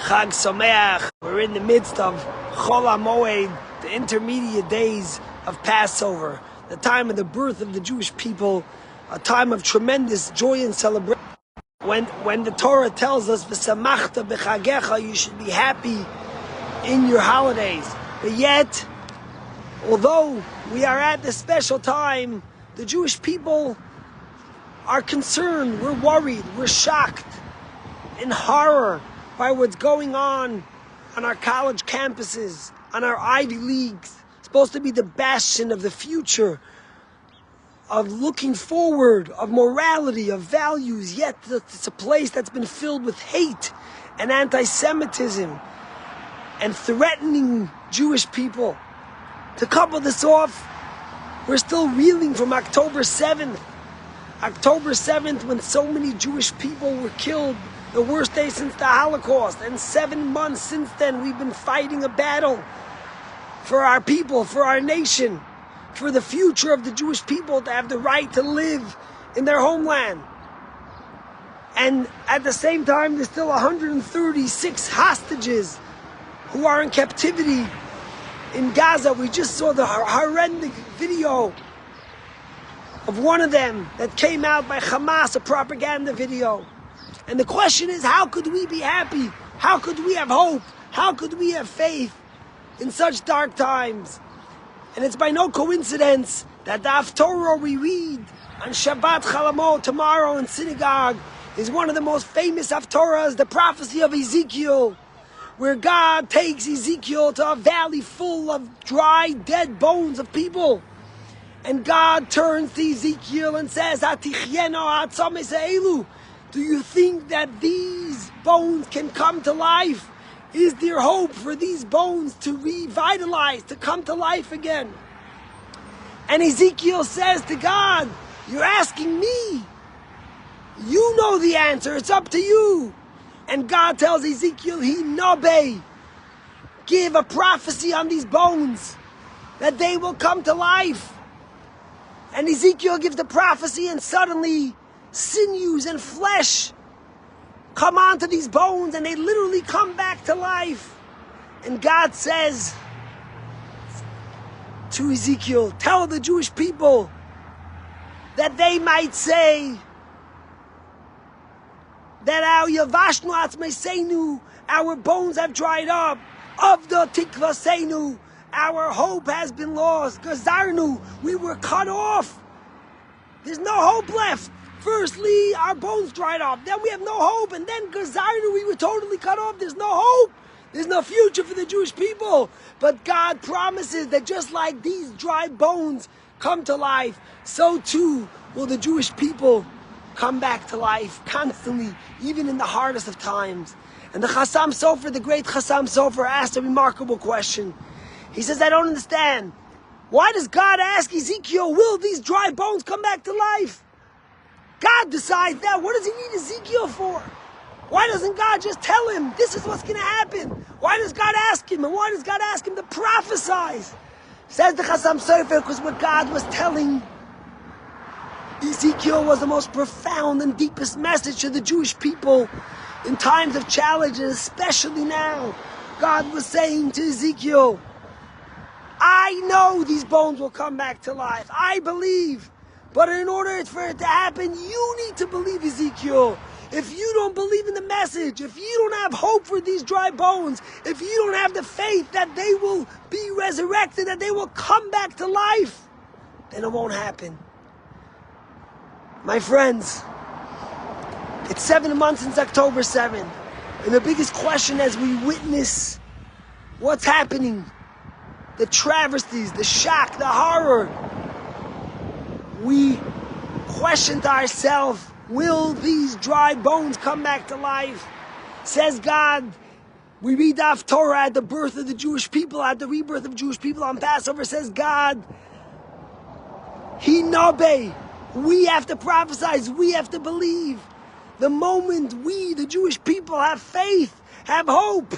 Chag Sameach. We're in the midst of Chol HaMoed, the intermediate days of Passover, the time of the birth of the Jewish people, a time of tremendous joy and celebration. When the Torah tells us, V'samachta b'chagecha, you should be happy in your holidays. But yet, although we are at this special time, the Jewish people are concerned, we're worried, we're shocked, in horror by what's going on our college campuses, on our Ivy Leagues. It's supposed to be the bastion of the future, of looking forward, of morality, of values, yet it's a place that's been filled with hate and anti-Semitism and threatening Jewish people. To couple this off, we're still reeling from October 7th. October 7th, when so many Jewish people were killed, the worst day since the Holocaust. And 7 months since then, we've been fighting a battle for our people, for our nation, for the future of the Jewish people to have the right to live in their homeland. And at the same time, there's still 136 hostages who are in captivity in Gaza. We just saw the horrendous video of one of them that came out by Hamas, a propaganda video. And the question is, how could we be happy? How could we have hope? How could we have faith in such dark times? And it's by no coincidence that the Haftorah we read on Shabbat Chalamot tomorrow in synagogue is one of the most famous Haftorahs, the prophecy of Ezekiel, where God takes Ezekiel to a valley full of dry, dead bones of people. And God turns to Ezekiel and says, do you think that these bones can come to life? Is there hope for these bones to revitalize, to come to life again? And Ezekiel says to God, you're asking me. You know the answer. It's up to you. And God tells Ezekiel, give a prophecy on these bones, that they will come to life. And Ezekiel gives the prophecy, and suddenly sinews and flesh come onto these bones, and they literally come back to life. And God says to Ezekiel, tell the Jewish people that they might say that our bones have dried up, of the tikvaseinu, our hope has been lost, gazarnu, we were cut off, there's no hope left. Firstly, our bones dried up, then we have no hope, and then gazarnu, we were totally cut off, there's no hope, there's no future for the Jewish people. But God promises that just like these dry bones come to life, so too will the Jewish people come back to life constantly, even in the hardest of times. And the Chassam Sofer, the great Chassam Sofer, asked a remarkable question. He says, I don't understand. Why does God ask Ezekiel, will these dry bones come back to life? God decides that. What does he need Ezekiel for? Why doesn't God just tell him, this is what's going to happen? Why does God ask him? And why does God ask him to prophesy? Says the Chassam Sofer, because what God was telling Ezekiel was the most profound and deepest message to the Jewish people in times of challenge, and especially now. God was saying to Ezekiel, I know these bones will come back to life. I believe. But in order for it to happen, you need to believe, Ezekiel. If you don't believe in the message, if you don't have hope for these dry bones, if you don't have the faith that they will be resurrected, that they will come back to life, then it won't happen. My friends, it's 7 months since October 7th. And the biggest question as we witness what's happening, the travesties, the shock, the horror, we question to ourselves, will these dry bones come back to life? Says God, we read the Haftorah at the birth of the Jewish people, at the rebirth of Jewish people on Passover, says God, we have to prophesize, we have to believe. The moment we, the Jewish people, have faith, have hope,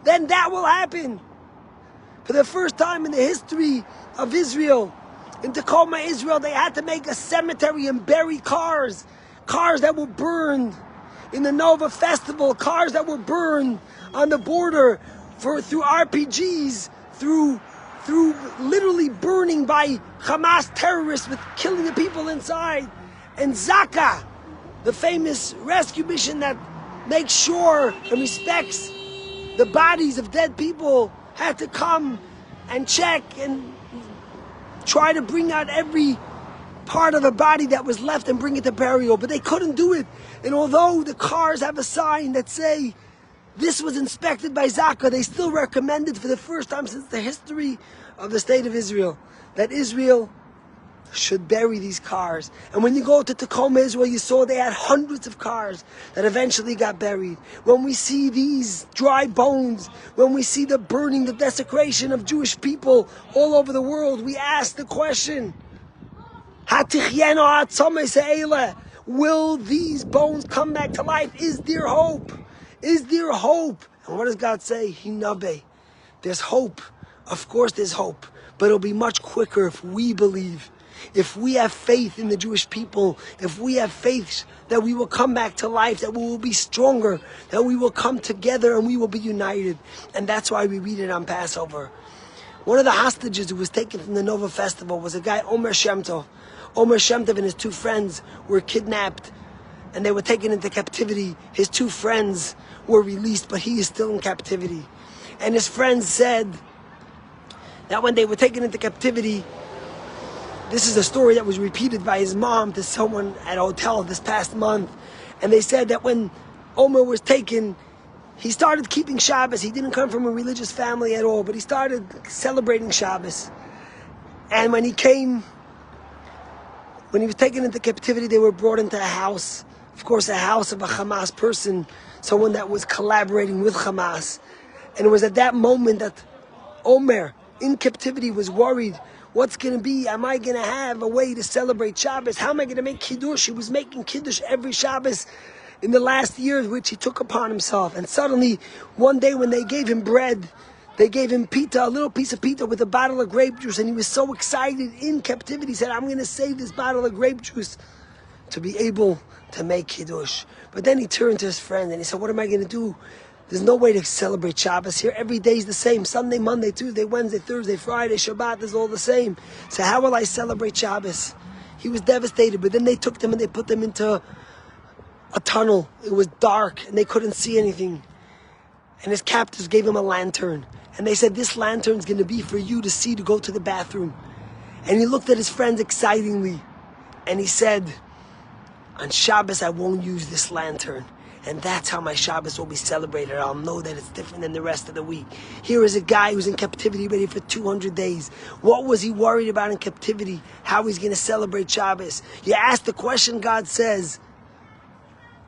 then that will happen. For the first time in the history of Israel, in Tacoma, Israel, they had to make a cemetery and bury cars that were burned in the Nova Festival, cars that were burned on the border through RPGs, through literally burning by Hamas terrorists with killing the people inside. And Zaka, the famous rescue mission that makes sure and respects the bodies of dead people, had to come and check and try to bring out every part of a body that was left and bring it to burial. But they couldn't do it. And although the cars have a sign that say this was inspected by Zaka, they still recommended for the first time since the history of the state of Israel that Israel should bury these cars. And when you go to Tacoma, Israel, you saw they had hundreds of cars that eventually got buried. When we see these dry bones, when we see the burning, the desecration of Jewish people all over the world, we ask the question, will these bones come back to life? Is there hope? Is there hope? And what does God say? Hinabe. There's hope. Of course there's hope. But it'll be much quicker if we believe. If we have faith in the Jewish people, if we have faith that we will come back to life, that we will be stronger, that we will come together and we will be united. And that's why we read it on Passover. One of the hostages who was taken from the Nova Festival was a guy, Omer Shem Tov. Omer Shem Tov and his two friends were kidnapped and they were taken into captivity. His two friends were released, but he is still in captivity. And his friends said that when they were taken into captivity, this is a story that was repeated by his mom to someone at a hotel this past month. And they said that when Omer was taken, he started keeping Shabbos. He didn't come from a religious family at all, but he started celebrating Shabbos. And when he was taken into captivity, they were brought into a house. Of course, a house of a Hamas person, someone that was collaborating with Hamas. And it was at that moment that Omer, in captivity, was worried. What's going to be? Am I going to have a way to celebrate Shabbos? How am I going to make Kiddush? He was making Kiddush every Shabbos in the last year, which he took upon himself. And suddenly, one day when they gave him bread, they gave him pita, a little piece of pita with a bottle of grape juice. And he was so excited in captivity. He said, I'm going to save this bottle of grape juice to be able to make Kiddush. But then he turned to his friend and he said, what am I going to do? There's no way to celebrate Shabbos here. Every day is the same. Sunday, Monday, Tuesday, Wednesday, Thursday, Friday, Shabbat is all the same. So how will I celebrate Shabbos? He was devastated. But then they took them and they put them into a tunnel. It was dark and they couldn't see anything. And his captors gave him a lantern. And they said, this lantern's going to be for you to see to go to the bathroom. And he looked at his friends excitingly. And he said, on Shabbos, I won't use this lantern. And that's how my Shabbos will be celebrated. I'll know that it's different than the rest of the week. Here is a guy who's in captivity ready for 200 days. What was he worried about in captivity? How he's going to celebrate Shabbos? You ask the question, God says,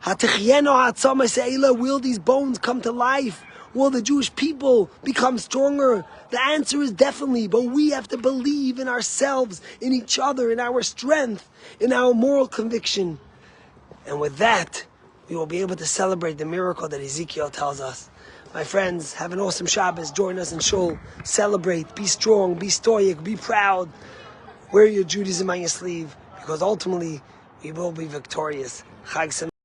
will these bones come to life? Will the Jewish people become stronger? The answer is definitely, but we have to believe in ourselves, in each other, in our strength, in our moral conviction. And with that, we will be able to celebrate the miracle that Ezekiel tells us. My friends, have an awesome Shabbos. Join us in Shul. Celebrate. Be strong. Be stoic. Be proud. Wear your Judaism on your sleeve, because ultimately we will be victorious. Chag Sameach.